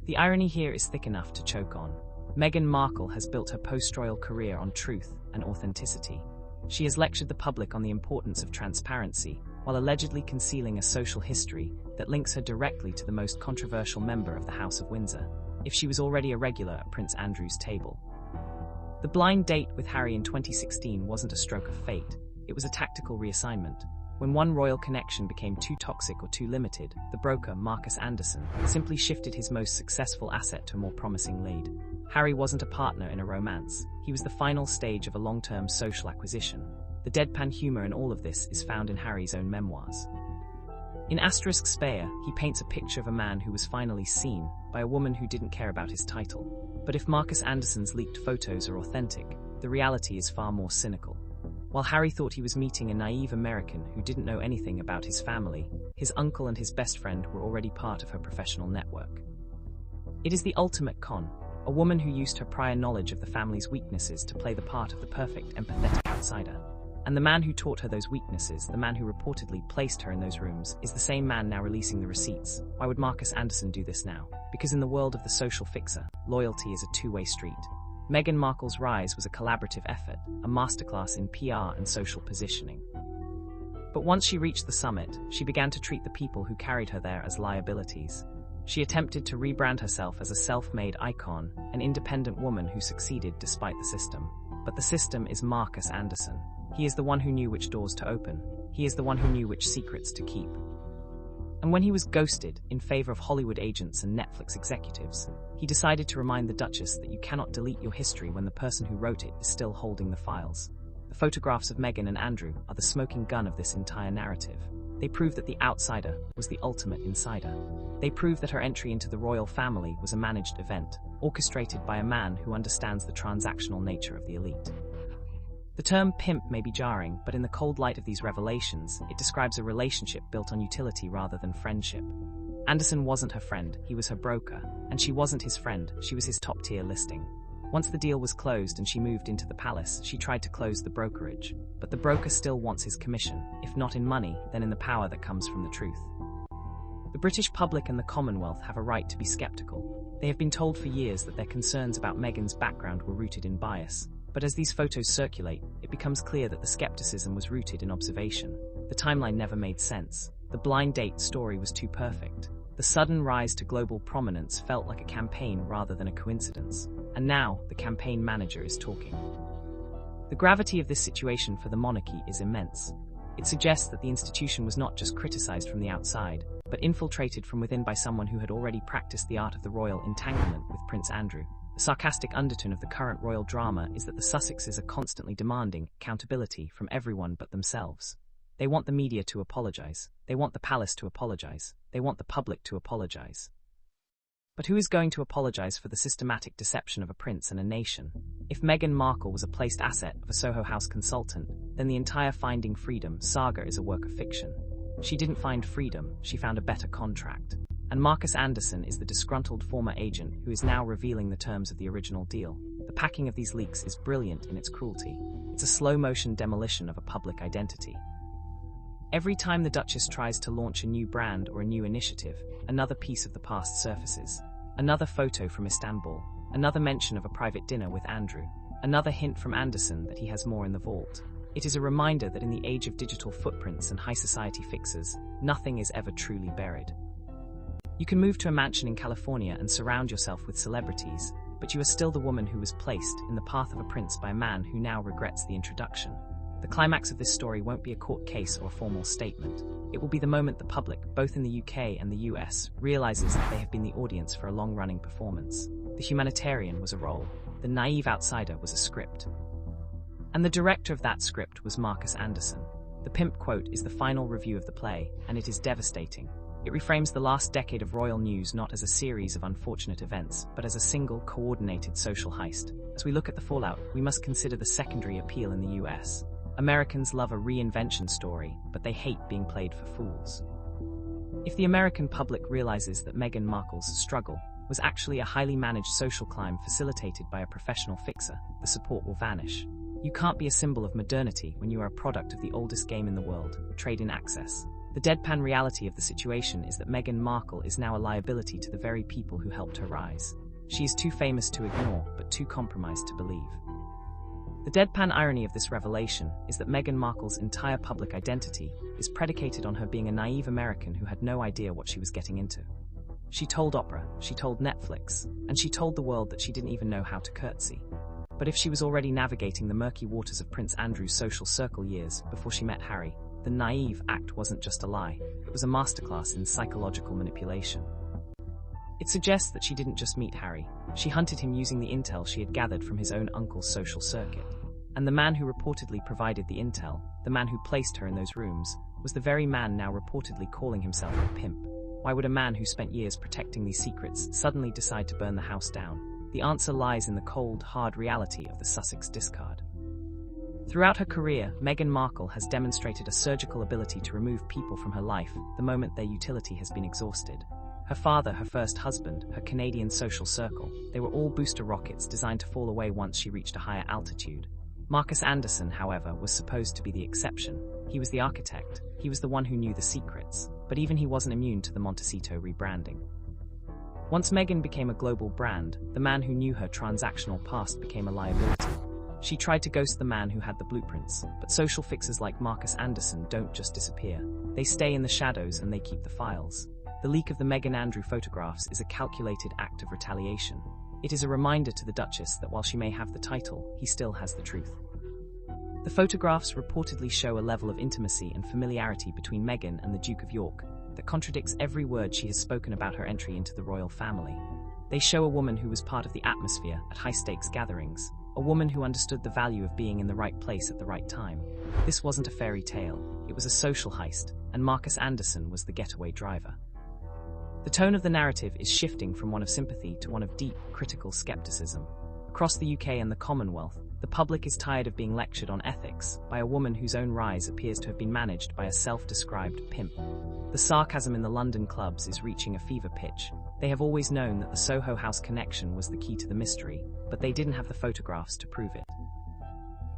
The irony here is thick enough to choke on. Meghan Markle has built her post-royal career on truth and authenticity. She has lectured the public on the importance of transparency, while allegedly concealing a social history that links her directly to the most controversial member of the House of Windsor, if she was already a regular at Prince Andrew's table. The blind date with Harry in 2016 wasn't a stroke of fate, it was a tactical reassignment. When one royal connection became too toxic or too limited, the broker, Markus Anderson, simply shifted his most successful asset to a more promising lead. Harry wasn't a partner in a romance, he was the final stage of a long-term social acquisition. The deadpan humor in all of this is found in Harry's own memoirs. In Asterisk Speyer, he paints a picture of a man who was finally seen by a woman who didn't care about his title. But if Markus Anderson's leaked photos are authentic, the reality is far more cynical. While Harry thought he was meeting a naive American who didn't know anything about his family, his uncle and his best friend were already part of her professional network. It is the ultimate con, a woman who used her prior knowledge of the family's weaknesses to play the part of the perfect, empathetic outsider. And the man who taught her those weaknesses, the man who reportedly placed her in those rooms, is the same man now releasing the receipts. Why would Markus Anderson do this now? Because in the world of the social fixer, loyalty is a two-way street. Meghan Markle's rise was a collaborative effort, a masterclass in PR and social positioning. But once she reached the summit, she began to treat the people who carried her there as liabilities. She attempted to rebrand herself as a self-made icon, an independent woman who succeeded despite the system. But the system is Markus Anderson. He is the one who knew which doors to open. He is the one who knew which secrets to keep. And when he was ghosted in favor of Hollywood agents and Netflix executives, he decided to remind the Duchess that you cannot delete your history when the person who wrote it is still holding the files. The photographs of Meghan and Andrew are the smoking gun of this entire narrative. They prove that the outsider was the ultimate insider. They prove that her entry into the royal family was a managed event, orchestrated by a man who understands the transactional nature of the elite. The term pimp may be jarring, but in the cold light of these revelations, it describes a relationship built on utility rather than friendship. Anderson wasn't her friend, he was her broker, and she wasn't his friend, she was his top-tier listing. Once the deal was closed and she moved into the palace, she tried to close the brokerage. But the broker still wants his commission, if not in money, then in the power that comes from the truth. The British public and the Commonwealth have a right to be skeptical. They have been told for years that their concerns about Meghan's background were rooted in bias. But as these photos circulate, it becomes clear that the skepticism was rooted in observation. The timeline never made sense. The blind date story was too perfect. The sudden rise to global prominence felt like a campaign rather than a coincidence. And now, the campaign manager is talking. The gravity of this situation for the monarchy is immense. It suggests that the institution was not just criticized from the outside, but infiltrated from within by someone who had already practiced the art of the royal entanglement with Prince Andrew. The sarcastic undertone of the current royal drama is that the Sussexes are constantly demanding accountability from everyone but themselves. They want the media to apologize. They want the palace to apologize. They want the public to apologize. But who is going to apologize for the systematic deception of a prince and a nation? If Meghan Markle was a placed asset of a Soho House consultant, then the entire Finding Freedom saga is a work of fiction. She didn't find freedom, she found a better contract. And Markus Anderson is the disgruntled former agent who is now revealing the terms of the original deal. The packing of these leaks is brilliant in its cruelty. It's a slow-motion demolition of a public identity. Every time the Duchess tries to launch a new brand or a new initiative, another piece of the past surfaces. Another photo from Istanbul, another mention of a private dinner with Andrew, another hint from Anderson that he has more in the vault. It is a reminder that in the age of digital footprints and high society fixes, nothing is ever truly buried. You can move to a mansion in California and surround yourself with celebrities, but you are still the woman who was placed in the path of a prince by a man who now regrets the introduction. The climax of this story won't be a court case or a formal statement. It will be the moment the public, both in the UK and the US, realizes that they have been the audience for a long-running performance. The humanitarian was a role. The naive outsider was a script. And the director of that script was Markus Anderson. The pimp quote is the final review of the play, and it is devastating. It reframes the last decade of royal news not as a series of unfortunate events, but as a single, coordinated social heist. As we look at the fallout, we must consider the secondary appeal in the US. Americans love a reinvention story, but they hate being played for fools. If the American public realizes that Meghan Markle's struggle was actually a highly managed social climb facilitated by a professional fixer, the support will vanish. You can't be a symbol of modernity when you are a product of the oldest game in the world, trade in access. The deadpan reality of the situation is that Meghan Markle is now a liability to the very people who helped her rise. She is too famous to ignore, but too compromised to believe. The deadpan irony of this revelation is that Meghan Markle's entire public identity is predicated on her being a naive American who had no idea what she was getting into. She told Oprah, she told Netflix, and she told the world that she didn't even know how to curtsy. But if she was already navigating the murky waters of Prince Andrew's social circle years before she met Harry, the naive act wasn't just a lie, it was a masterclass in psychological manipulation. It suggests that she didn't just meet Harry, she hunted him using the intel she had gathered from his own uncle's social circuit. And the man who reportedly provided the intel, the man who placed her in those rooms, was the very man now reportedly calling himself a pimp. Why would a man who spent years protecting these secrets suddenly decide to burn the house down? The answer lies in the cold, hard reality of the Sussex discard. Throughout her career, Meghan Markle has demonstrated a surgical ability to remove people from her life the moment their utility has been exhausted. Her father, her first husband, her Canadian social circle, they were all booster rockets designed to fall away once she reached a higher altitude. Markus Anderson, however, was supposed to be the exception. He was the architect, he was the one who knew the secrets, but even he wasn't immune to the Montecito rebranding. Once Meghan became a global brand, the man who knew her transactional past became a liability. She tried to ghost the man who had the blueprints, but social fixers like Markus Anderson don't just disappear. They stay in the shadows and they keep the files. The leak of the Meghan-Andrew photographs is a calculated act of retaliation. It is a reminder to the Duchess that while she may have the title, he still has the truth. The photographs reportedly show a level of intimacy and familiarity between Meghan and the Duke of York that contradicts every word she has spoken about her entry into the royal family. They show a woman who was part of the atmosphere at high-stakes gatherings, a woman who understood the value of being in the right place at the right time. This wasn't a fairy tale, it was a social heist, and Markus Anderson was the getaway driver. The tone of the narrative is shifting from one of sympathy to one of deep, critical skepticism. Across the UK and the Commonwealth, The public is tired of being lectured on ethics by a woman whose own rise appears to have been managed by a self-described pimp. The sarcasm in the London clubs is reaching a fever pitch. They have always known that the Soho House connection was the key to the mystery, but they didn't have the photographs to prove it.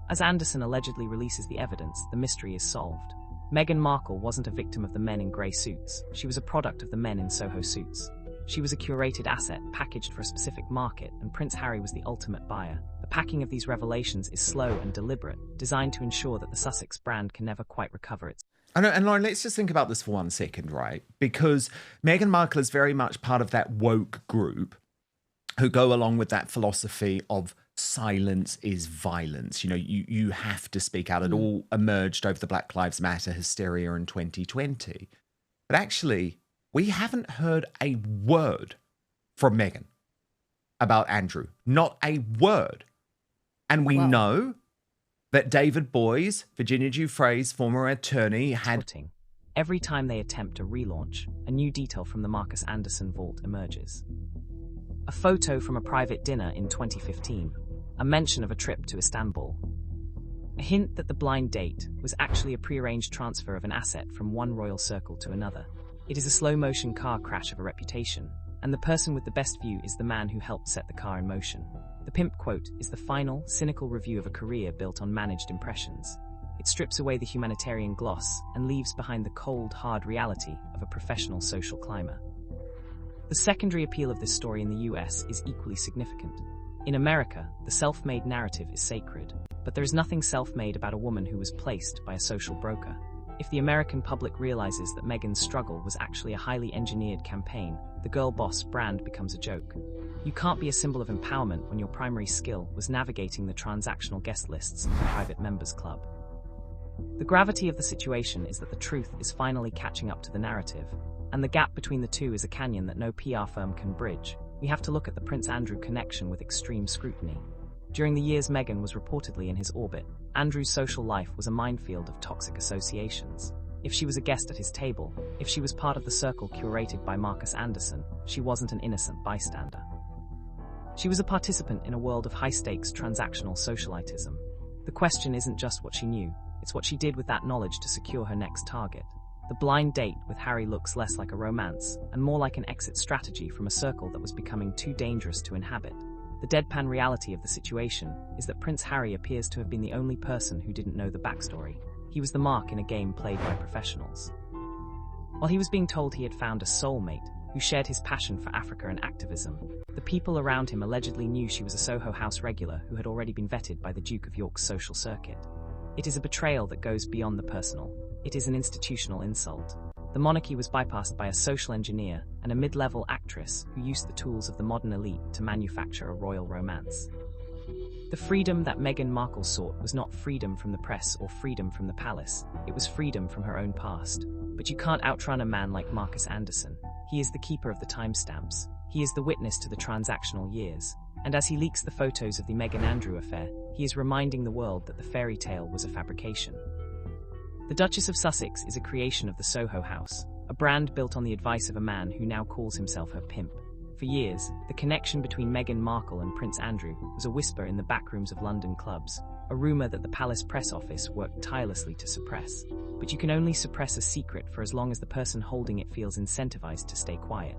As Anderson allegedly releases the evidence, the mystery is solved. Meghan Markle wasn't a victim of the men in grey suits. She was a product of the men in Soho suits. She was a curated asset packaged for a specific market, and Prince Harry was the ultimate buyer. The packing of these revelations is slow and deliberate, designed to ensure that the Sussex brand can never quite recover its. And Lauren, let's just think about this for 1 second, right? Because Meghan Markle is very much part of that woke group who go along with that philosophy of silence is violence. You know, you have to speak out. It all emerged over the Black Lives Matter hysteria in 2020. But actually, we haven't heard a word from Meghan about Andrew. Not a word. And we know that David Boyes, Virginia Giuffre's former attorney, had... Every time they attempt a relaunch, a new detail from the Markus Anderson vault emerges. A photo from a private dinner in 2015, a mention of a trip to Istanbul, a hint that the blind date was actually a prearranged transfer of an asset from one royal circle to another. It is a slow-motion car crash of a reputation, and the person with the best view is the man who helped set the car in motion. The pimp quote is the final, cynical review of a career built on managed impressions. It strips away the humanitarian gloss and leaves behind the cold, hard reality of a professional social climber. The secondary appeal of this story in the US is equally significant. In America, the self-made narrative is sacred, but there is nothing self-made about a woman who was placed by a social broker. If the American public realizes that Meghan's struggle was actually a highly engineered campaign, the girl boss brand becomes a joke. You can't be a symbol of empowerment when your primary skill was navigating the transactional guest lists of the private members club. The gravity of the situation is that the truth is finally catching up to the narrative, and the gap between the two is a canyon that no PR firm can bridge. We have to look at the Prince Andrew connection with extreme scrutiny. During the years Meghan was reportedly in his orbit, Andrew's social life was a minefield of toxic associations. If she was a guest at his table, if she was part of the circle curated by Markus Anderson, she wasn't an innocent bystander. She was a participant in a world of high-stakes transactional socialitism. The question isn't just what she knew, it's what she did with that knowledge to secure her next target. The blind date with Harry looks less like a romance and more like an exit strategy from a circle that was becoming too dangerous to inhabit. The deadpan reality of the situation is that Prince Harry appears to have been the only person who didn't know the backstory. He was the mark in a game played by professionals. While he was being told he had found a soulmate who shared his passion for Africa and activism, the people around him allegedly knew she was a Soho House regular who had already been vetted by the Duke of York's social circuit. It is a betrayal that goes beyond the personal. It is an institutional insult. The monarchy was bypassed by a social engineer and a mid-level actress who used the tools of the modern elite to manufacture a royal romance. The freedom that Meghan Markle sought was not freedom from the press or freedom from the palace. It was freedom from her own past. But you can't outrun a man like Markus Anderson. He is the keeper of the timestamps. He is the witness to the transactional years. And as he leaks the photos of the Meghan-Andrew affair, he is reminding the world that the fairy tale was a fabrication. The Duchess of Sussex is a creation of the Soho House, a brand built on the advice of a man who now calls himself her pimp. For years, the connection between Meghan Markle and Prince Andrew was a whisper in the backrooms of London clubs, a rumour that the palace press office worked tirelessly to suppress. But you can only suppress a secret for as long as the person holding it feels incentivized to stay quiet.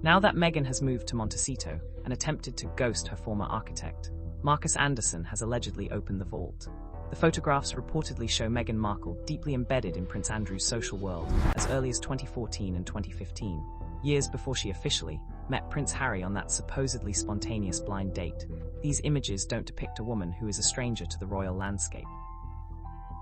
Now that Meghan has moved to Montecito and attempted to ghost her former architect, Markus Anderson has allegedly opened the vault. The photographs reportedly show Meghan Markle deeply embedded in Prince Andrew's social world as early as 2014 and 2015, years before she officially met Prince Harry on that supposedly spontaneous blind date. These images don't depict a woman who is a stranger to the royal landscape.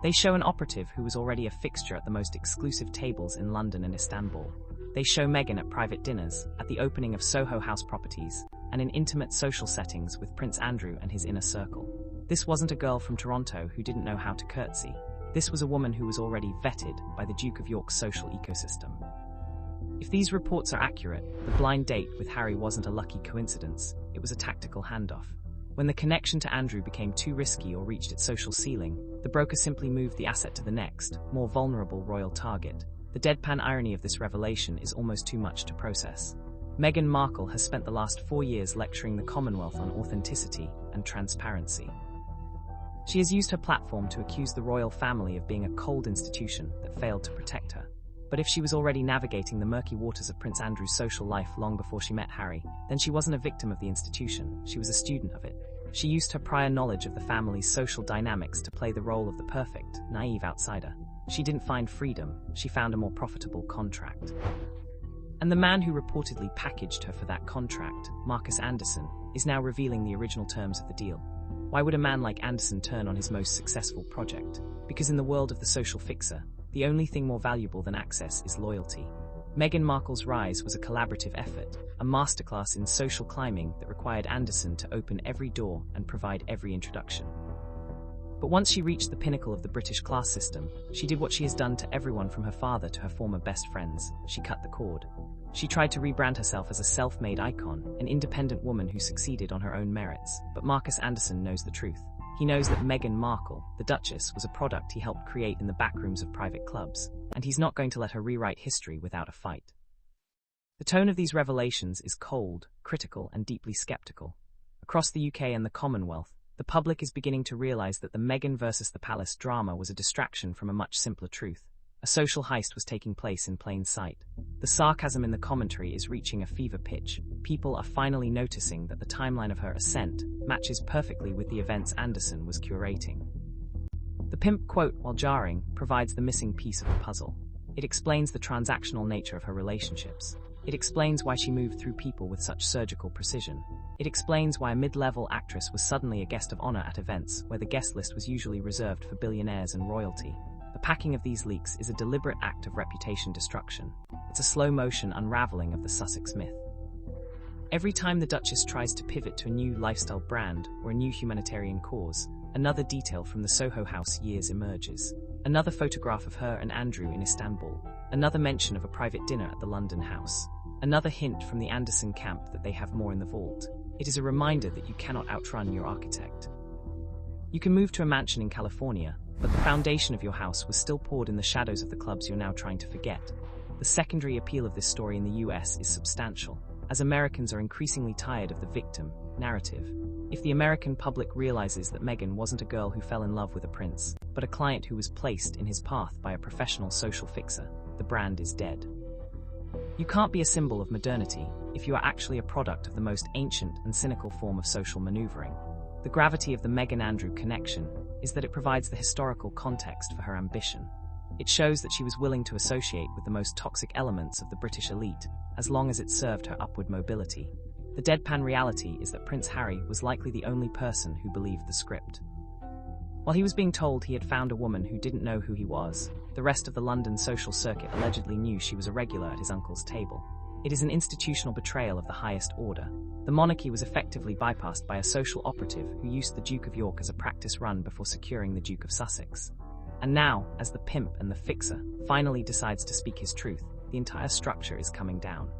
They show an operative who was already a fixture at the most exclusive tables in London and Istanbul. They show Meghan at private dinners, at the opening of Soho House properties, and in intimate social settings with Prince Andrew and his inner circle. This wasn't a girl from Toronto who didn't know how to curtsy. This was a woman who was already vetted by the Duke of York's social ecosystem. If these reports are accurate, the blind date with Harry wasn't a lucky coincidence, it was a tactical handoff. When the connection to Andrew became too risky or reached its social ceiling, the broker simply moved the asset to the next, more vulnerable royal target. The deadpan irony of this revelation is almost too much to process. Meghan Markle has spent the last 4 years lecturing the Commonwealth on authenticity and transparency. She has used her platform to accuse the royal family of being a cold institution that failed to protect her. But if she was already navigating the murky waters of Prince Andrew's social life long before she met Harry, then she wasn't a victim of the institution, she was a student of it. She used her prior knowledge of the family's social dynamics to play the role of the perfect, naive outsider. She didn't find freedom, she found a more profitable contract. And the man who reportedly packaged her for that contract, Markus Anderson, is now revealing the original terms of the deal. Why would a man like Anderson turn on his most successful project? Because in the world of the social fixer, the only thing more valuable than access is loyalty. Meghan Markle's rise was a collaborative effort, a masterclass in social climbing that required Anderson to open every door and provide every introduction. But once she reached the pinnacle of the British class system, she did what she has done to everyone from her father to her former best friends. She cut the cord. She tried to rebrand herself as a self-made icon, an independent woman who succeeded on her own merits. But Markus Anderson knows the truth. He knows that Meghan Markle, the Duchess, was a product he helped create in the backrooms of private clubs, and he's not going to let her rewrite history without a fight. The tone of these revelations is cold, critical, and deeply skeptical. Across the UK and the Commonwealth, the public is beginning to realize that the Meghan versus the Palace drama was a distraction from a much simpler truth. A social heist was taking place in plain sight. The sarcasm in the commentary is reaching a fever pitch. People are finally noticing that the timeline of her ascent matches perfectly with the events Anderson was curating. The pimp quote, while jarring, provides the missing piece of the puzzle. It explains the transactional nature of her relationships. It explains why she moved through people with such surgical precision. It explains why a mid-level actress was suddenly a guest of honor at events where the guest list was usually reserved for billionaires and royalty. The packing of these leaks is a deliberate act of reputation destruction. It's a slow-motion unraveling of the Sussex myth. Every time the Duchess tries to pivot to a new lifestyle brand or a new humanitarian cause, another detail from the Soho House years emerges. Another photograph of her and Andrew in Istanbul. Another mention of a private dinner at the London house. Another hint from the Anderson camp that they have more in the vault. It is a reminder that you cannot outrun your architect. You can move to a mansion in California, but the foundation of your house was still poured in the shadows of the clubs you're now trying to forget. The secondary appeal of this story in the US is substantial, as Americans are increasingly tired of the victim narrative. If the American public realizes that Meghan wasn't a girl who fell in love with a prince, but a client who was placed in his path by a professional social fixer, the brand is dead. You can't be a symbol of modernity if you are actually a product of the most ancient and cynical form of social maneuvering. The gravity of the Meghan-Andrew connection is that it provides the historical context for her ambition. It shows that she was willing to associate with the most toxic elements of the British elite, as long as it served her upward mobility. The deadpan reality is that Prince Harry was likely the only person who believed the script. While he was being told he had found a woman who didn't know who he was, the rest of the London social circuit allegedly knew she was a regular at his uncle's table. It is an institutional betrayal of the highest order. The monarchy was effectively bypassed by a social operative who used the Duke of York as a practice run before securing the Duke of Sussex. And now, as the pimp and the fixer finally decides to speak his truth, the entire structure is coming down.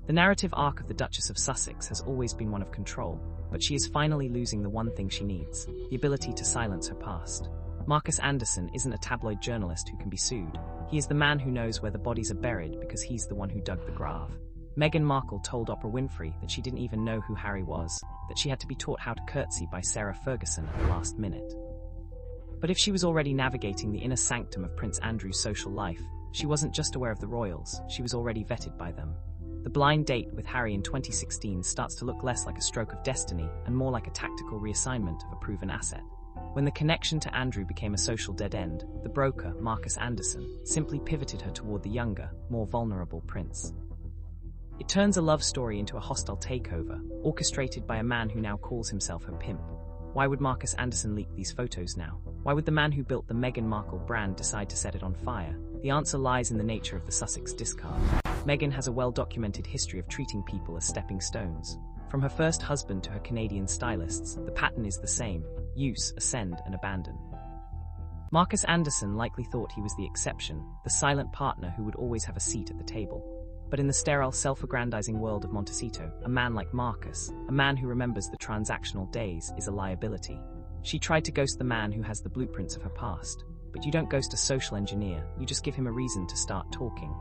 The narrative arc of the Duchess of Sussex has always been one of control, but she is finally losing the one thing she needs, the ability to silence her past. Markus Anderson isn't a tabloid journalist who can be sued. He is the man who knows where the bodies are buried because he's the one who dug the grave. Meghan Markle told Oprah Winfrey that she didn't even know who Harry was, that she had to be taught how to curtsy by Sarah Ferguson at the last minute. But if she was already navigating the inner sanctum of Prince Andrew's social life, she wasn't just aware of the royals, she was already vetted by them. The blind date with Harry in 2016 starts to look less like a stroke of destiny and more like a tactical reassignment of a proven asset. When the connection to Andrew became a social dead end, the broker, Markus Anderson, simply pivoted her toward the younger, more vulnerable prince. It turns a love story into a hostile takeover, orchestrated by a man who now calls himself her pimp. Why would Markus Anderson leak these photos now? Why would the man who built the Meghan Markle brand decide to set it on fire? The answer lies in the nature of the Sussex discard. Meghan has a well-documented history of treating people as stepping stones. From her first husband to her Canadian stylists, the pattern is the same: use, ascend, and abandon. Markus Anderson likely thought he was the exception, the silent partner who would always have a seat at the table. But in the sterile, self-aggrandizing world of Montecito, a man like Markus, a man who remembers the transactional days, is a liability. She tried to ghost the man who has the blueprints of her past. But you don't ghost a social engineer, you just give him a reason to start talking.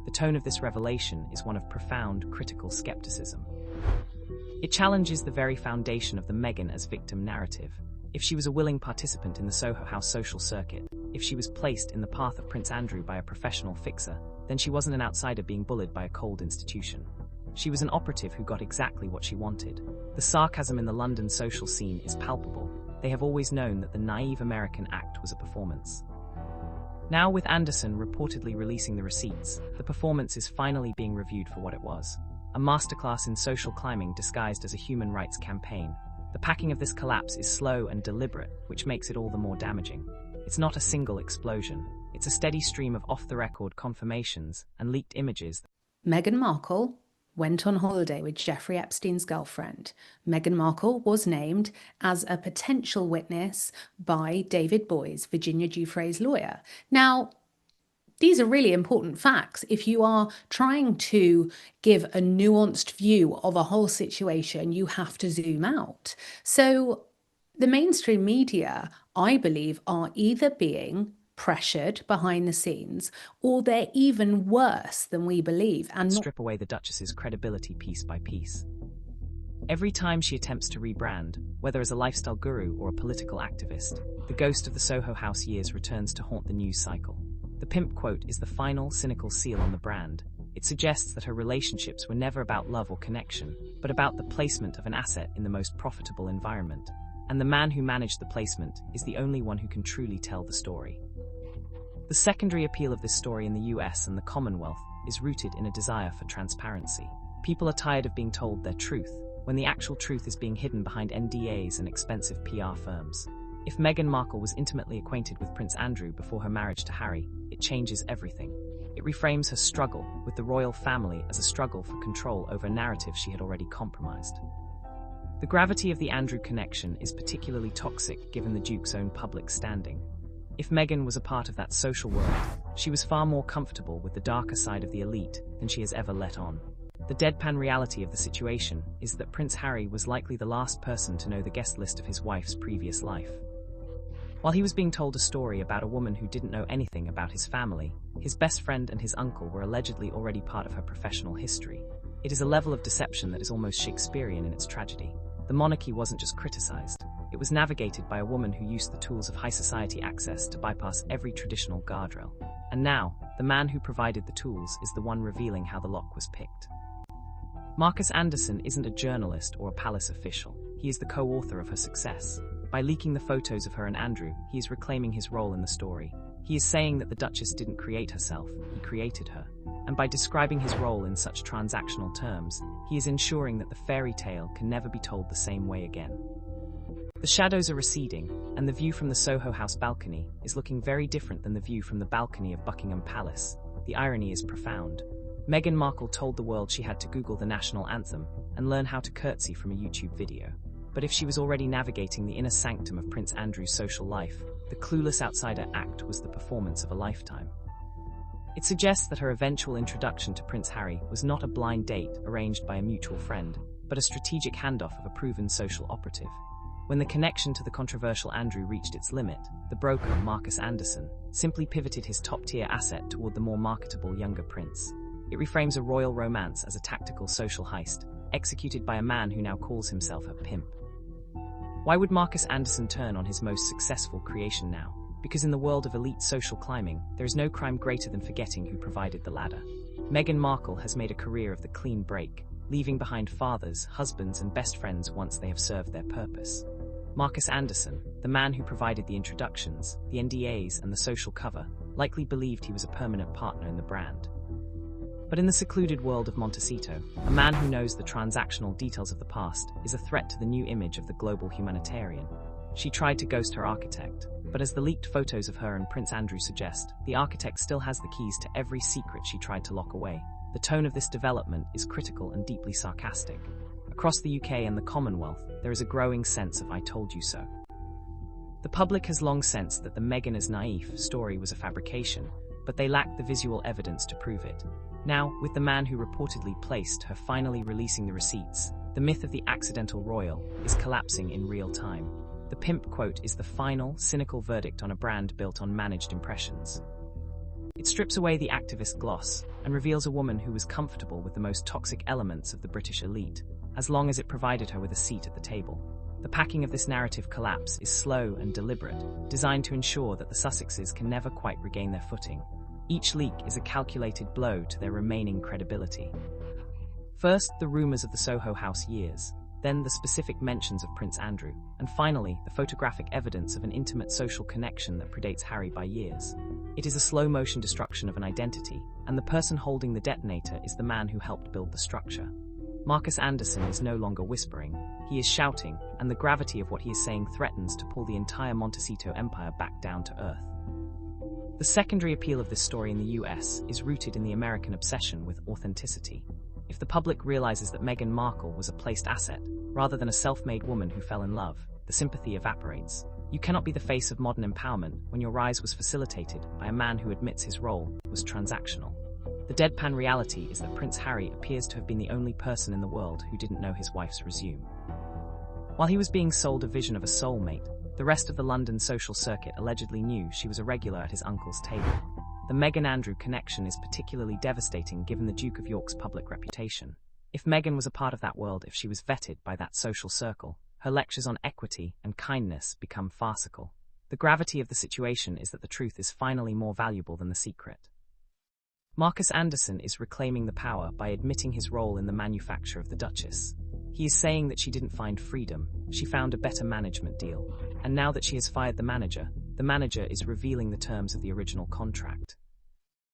The tone of this revelation is one of profound, critical skepticism. It challenges the very foundation of the Meghan as victim narrative. If she was a willing participant in the Soho House social circuit, if she was placed in the path of Prince Andrew by a professional fixer, then she wasn't an outsider being bullied by a cold institution. She was an operative who got exactly what she wanted. The sarcasm in the London social scene is palpable. They have always known that the naive American act was a performance. Now, with Anderson reportedly releasing the receipts, the performance is finally being reviewed for what it was. A masterclass in social climbing disguised as a human rights campaign. The packing of this collapse is slow and deliberate, which makes it all the more damaging. It's not a single explosion. It's a steady stream of off-the-record confirmations and leaked images. Meghan Markle went on holiday with Jeffrey Epstein's girlfriend. Meghan Markle was named as a potential witness by David Boies, Virginia Giuffre's lawyer. Now, these are really important facts. If you are trying to give a nuanced view of a whole situation, you have to zoom out. So the mainstream media, I believe, are either being pressured behind the scenes, or they're even worse than we believe. And strip away the Duchess's credibility piece by piece. Every time she attempts to rebrand, whether as a lifestyle guru or a political activist, the ghost of the Soho House years returns to haunt the news cycle. The pimp quote is the final, cynical seal on the brand. It suggests that her relationships were never about love or connection, but about the placement of an asset in the most profitable environment. And the man who managed the placement is the only one who can truly tell the story. The secondary appeal of this story in the US and the Commonwealth is rooted in a desire for transparency. People are tired of being told their truth, when the actual truth is being hidden behind NDAs and expensive PR firms. If Meghan Markle was intimately acquainted with Prince Andrew before her marriage to Harry, it changes everything. It reframes her struggle with the royal family as a struggle for control over a narrative she had already compromised. The gravity of the Andrew connection is particularly toxic given the Duke's own public standing. If Meghan was a part of that social world, she was far more comfortable with the darker side of the elite than she has ever let on. The deadpan reality of the situation is that Prince Harry was likely the last person to know the guest list of his wife's previous life. While he was being told a story about a woman who didn't know anything about his family, his best friend and his uncle were allegedly already part of her professional history. It is a level of deception that is almost Shakespearean in its tragedy. The monarchy wasn't just criticized, it was navigated by a woman who used the tools of high society access to bypass every traditional guardrail. And now, the man who provided the tools is the one revealing how the lock was picked. Markus Anderson isn't a journalist or a palace official. He is the co-author of her success. By leaking the photos of her and Andrew, he is reclaiming his role in the story. He is saying that the Duchess didn't create herself, he created her. And by describing his role in such transactional terms, he is ensuring that the fairy tale can never be told the same way again. The shadows are receding, and the view from the Soho House balcony is looking very different than the view from the balcony of Buckingham Palace. The irony is profound. Meghan Markle told the world she had to Google the national anthem and learn how to curtsy from a YouTube video. But if she was already navigating the inner sanctum of Prince Andrew's social life, the clueless outsider act was the performance of a lifetime. It suggests that her eventual introduction to Prince Harry was not a blind date arranged by a mutual friend, but a strategic handoff of a proven social operative. When the connection to the controversial Andrew reached its limit, the broker, Markus Anderson, simply pivoted his top-tier asset toward the more marketable younger prince. It reframes a royal romance as a tactical social heist, executed by a man who now calls himself a pimp. Why would Markus Anderson turn on his most successful creation now? Because in the world of elite social climbing, there is no crime greater than forgetting who provided the ladder. Meghan Markle has made a career of the clean break, leaving behind fathers, husbands, and best friends once they have served their purpose. Markus Anderson, the man who provided the introductions, the NDAs, and the social cover, likely believed he was a permanent partner in the brand. But in the secluded world of Montecito, a man who knows the transactional details of the past is a threat to the new image of the global humanitarian. She tried to ghost her architect, but as the leaked photos of her and Prince Andrew suggest, the architect still has the keys to every secret she tried to lock away. The tone of this development is critical and deeply sarcastic. Across the UK and the Commonwealth, there is a growing sense of "I told you so." The public has long sensed that the Meghan is naive story was a fabrication, but they lacked the visual evidence to prove it. Now, with the man who reportedly placed her finally releasing the receipts, the myth of the accidental royal is collapsing in real time. The pimp quote is the final, cynical verdict on a brand built on managed impressions. It strips away the activist gloss and reveals a woman who was comfortable with the most toxic elements of the British elite, as long as it provided her with a seat at the table. The packing of this narrative collapse is slow and deliberate, designed to ensure that the Sussexes can never quite regain their footing. Each leak is a calculated blow to their remaining credibility. First, the rumours of the Soho House years, then the specific mentions of Prince Andrew, and finally, the photographic evidence of an intimate social connection that predates Harry by years. It is a slow-motion destruction of an identity, and the person holding the detonator is the man who helped build the structure. Markus Anderson is no longer whispering, he is shouting, and the gravity of what he is saying threatens to pull the entire Montecito empire back down to earth. The secondary appeal of this story in the US is rooted in the American obsession with authenticity. If the public realizes that Meghan Markle was a placed asset, rather than a self-made woman who fell in love, the sympathy evaporates. You cannot be the face of modern empowerment when your rise was facilitated by a man who admits his role was transactional. The deadpan reality is that Prince Harry appears to have been the only person in the world who didn't know his wife's resume. While he was being sold a vision of a soulmate, the rest of the London social circuit allegedly knew she was a regular at his uncle's table. The Meghan-Andrew connection is particularly devastating given the Duke of York's public reputation. If Meghan was a part of that world, if she was vetted by that social circle, her lectures on equity and kindness become farcical. The gravity of the situation is that the truth is finally more valuable than the secret. Markus Anderson is reclaiming the power by admitting his role in the manufacture of the Duchess. He is saying that she didn't find freedom, she found a better management deal. And now that she has fired the manager is revealing the terms of the original contract.